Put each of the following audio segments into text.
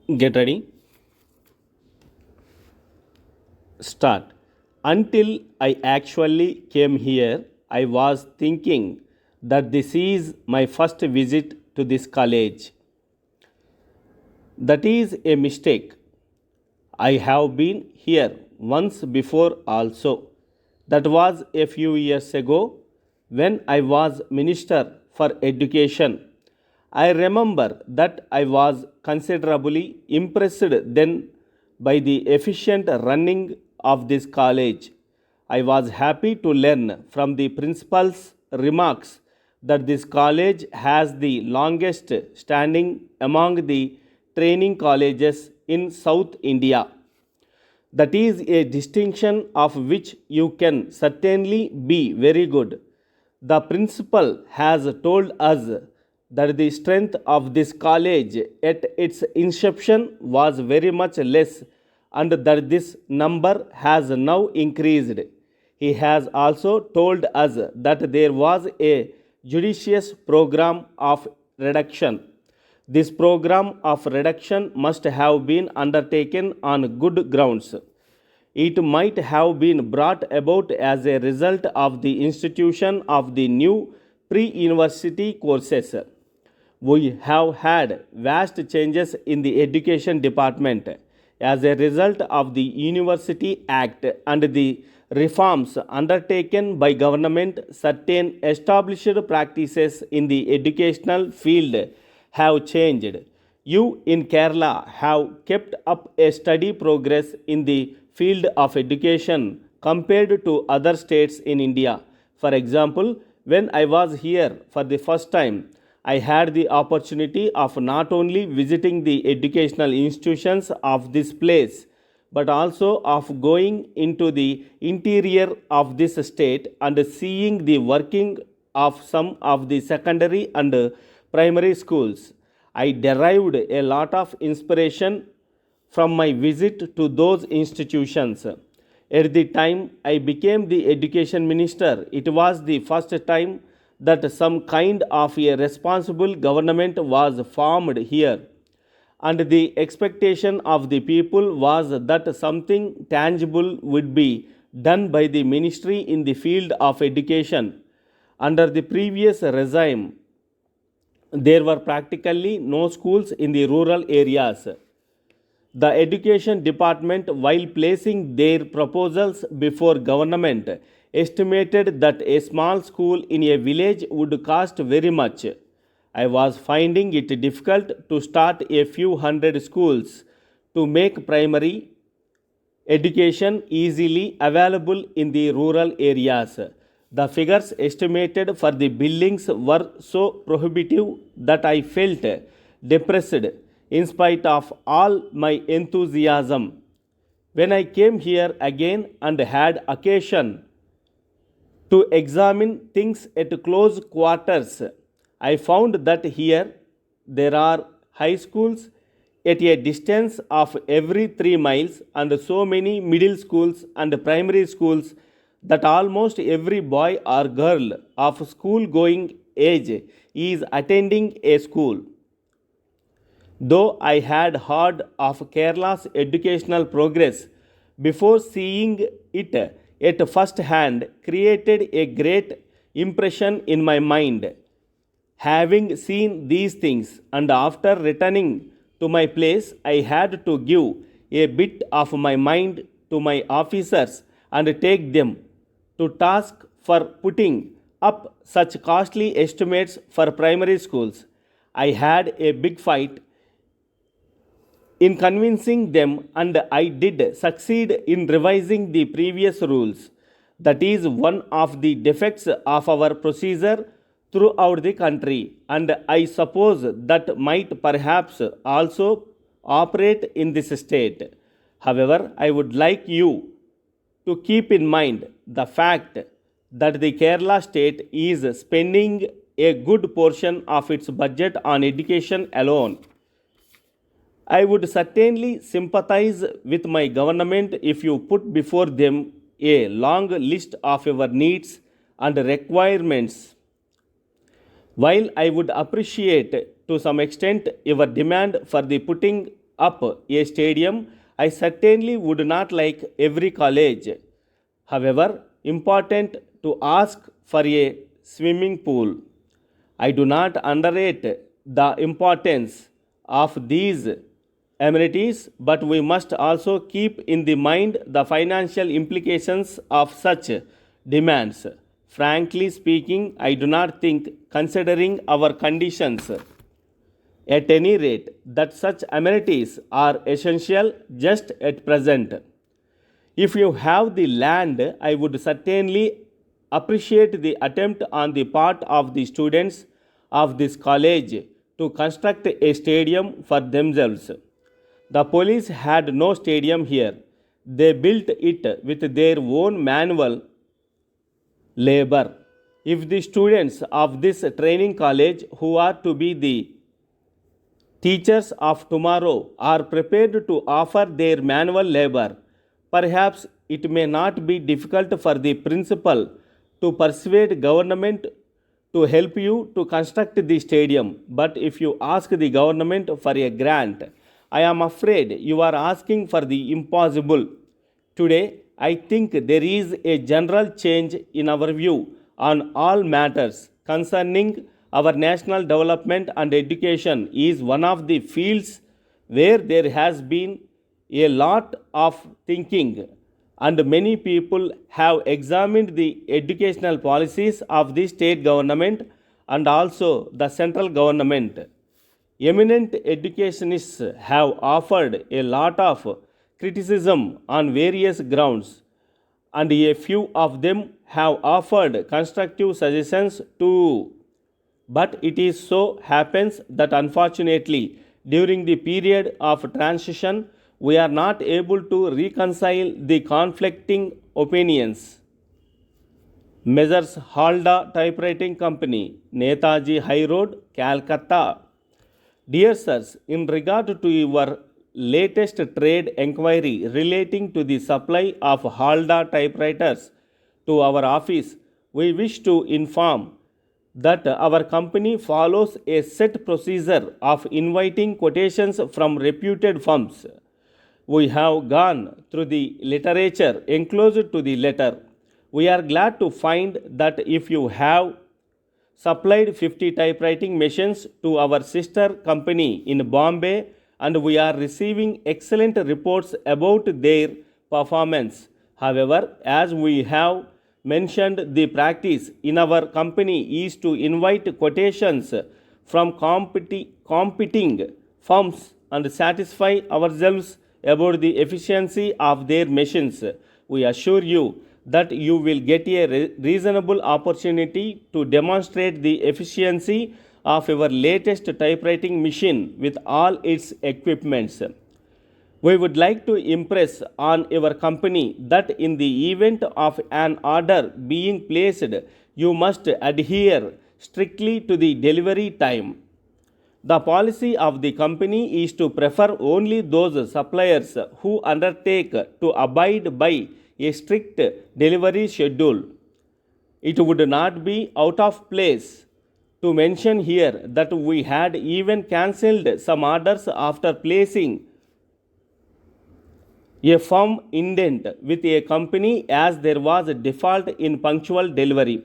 Get ready. Start. Until I actually came here, I was thinking that this is my first visit to this college. That is a mistake. I have been here once before also. That was a few years ago when I was Minister for Education. I remember that I was considerably impressed then by the efficient running of this college. I was happy to learn from the principal's remarks that this college has the longest standing among the training colleges in South India. That is a distinction of which you can certainly be very good. The principal has told us that the strength of this college at its inception was very much less and that this number has now increased. He has also told us that there was a judicious program of reduction. This program of reduction must have been undertaken on good grounds. It might have been brought about as a result of the institution of the new pre university courses. We have had vast changes in the education department as a result of the University Act and the reforms undertaken by government. Certain established practices in the educational field have changed. You in Kerala have kept up a steady progress in the field of education compared to other states in India. For example, when I was here for the first time, I had the opportunity of not only visiting the educational institutions of this place, but also of going into the interior of this state and seeing the working of some of the secondary and primary schools. I derived a lot of inspiration from my visit to those institutions. At the time I became the education minister, it was the first time that some kind of a responsible government was formed here. And the expectation of the people was that something tangible would be done by the ministry in the field of education. Under the previous regime, there were practically no schools in the rural areas. The education department, while placing their proposals before government, estimated that a small school in a village would cost very much. I was finding it difficult to start a few hundred schools to make primary education easily available in the rural areas. The figures estimated for the buildings were so prohibitive that I felt depressed in spite of all my enthusiasm. When I came here again and had occasion to examine things at close quarters, I found that here there are high schools at a distance of every 3 miles and so many middle schools and primary schools that almost every boy or girl of school going age is attending a school. Though I had heard of Kerala's educational progress before seeing it at first hand created a great impression in my mind. Having seen these things and after returning to my place, I had to give a bit of my mind to my officers and take them to task for putting up such costly estimates for primary schools. I had a big fight in convincing them, and I did succeed in revising the previous rules. That is one of the defects of our procedure throughout the country, and I suppose that might perhaps also operate in this state. However, I would like you to keep in mind the fact that the Kerala state is spending a good portion of its budget on education alone. I would certainly sympathize with my government if you put before them a long list of your needs and requirements. While I would appreciate to some extent your demand for the putting up a stadium, I certainly would not like every college. However, important to ask for a swimming pool. I do not underrate the importance of these amenities, but we must also keep in the mind the financial implications of such demands. Frankly speaking, I do not think, considering our conditions, at any rate, that such amenities are essential just at present. If you have the land, I would certainly appreciate the attempt on the part of the students of this college to construct a stadium for themselves. The police had no stadium here. They built it with their own manual labor. If the students of this training college, who are to be the teachers of tomorrow, are prepared to offer their manual labor, perhaps it may not be difficult for the principal to persuade government to help you to construct the stadium. But if you ask the government for a grant, I am afraid you are asking for the impossible. Today, I think there is a general change in our view on all matters concerning our national development, and education is one of the fields where there has been a lot of thinking, and many people have examined the educational policies of the state government and also the central government. Eminent educationists have offered a lot of criticism on various grounds, and a few of them have offered constructive suggestions too. But it is so happens that unfortunately, during the period of transition, we are not able to reconcile the conflicting opinions. Messrs. Halda Typewriting Company, Netaji High Road, Calcutta. Dear sirs, in regard to your latest trade enquiry relating to the supply of Halda typewriters to our office, we wish to inform that our company follows a set procedure of inviting quotations from reputed firms. We have gone through the literature enclosed to the letter. We are glad to find that if you have supplied 50 typewriting machines to our sister company in Bombay, and we are receiving excellent reports about their performance. However, as we have mentioned, the practice in our company is to invite quotations from competing firms and satisfy ourselves about the efficiency of their machines. We assure you that you will get a reasonable opportunity to demonstrate the efficiency of your latest typewriting machine with all its equipments. We would like to impress on your company that in the event of an order being placed, you must adhere strictly to the delivery time. The policy of the company is to prefer only those suppliers who undertake to abide by a strict delivery schedule. It would not be out of place to mention here that we had even cancelled some orders after placing a firm indent with a company as there was a default in punctual delivery.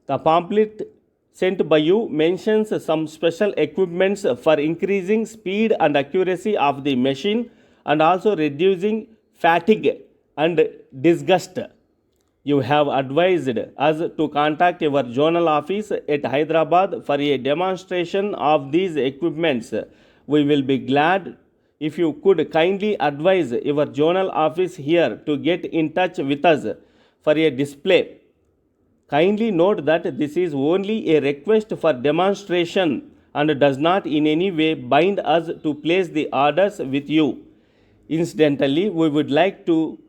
The pamphlet sent by you mentions some special equipments for increasing speed and accuracy of the machine and also reducing fatigue and disgust. You have advised us to contact your zonal office at Hyderabad for a demonstration of these equipments. We will be glad if you could kindly advise your zonal office here to get in touch with us for a display. Kindly note that this is only a request for demonstration and does not in any way bind us to place the orders with you. Incidentally, we would like to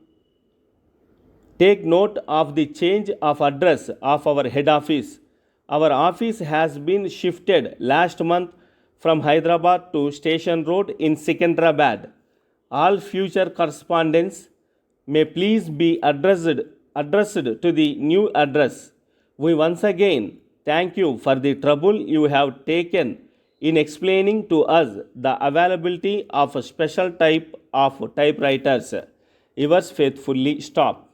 take note of the change of address of our head office. Our office has been shifted last month from Hyderabad to Station Road in Secunderabad. All future correspondence may please be addressed to the new address. We once again thank you for the trouble you have taken in explaining to us the availability of a special type of typewriters. Yours faithfully, Stop.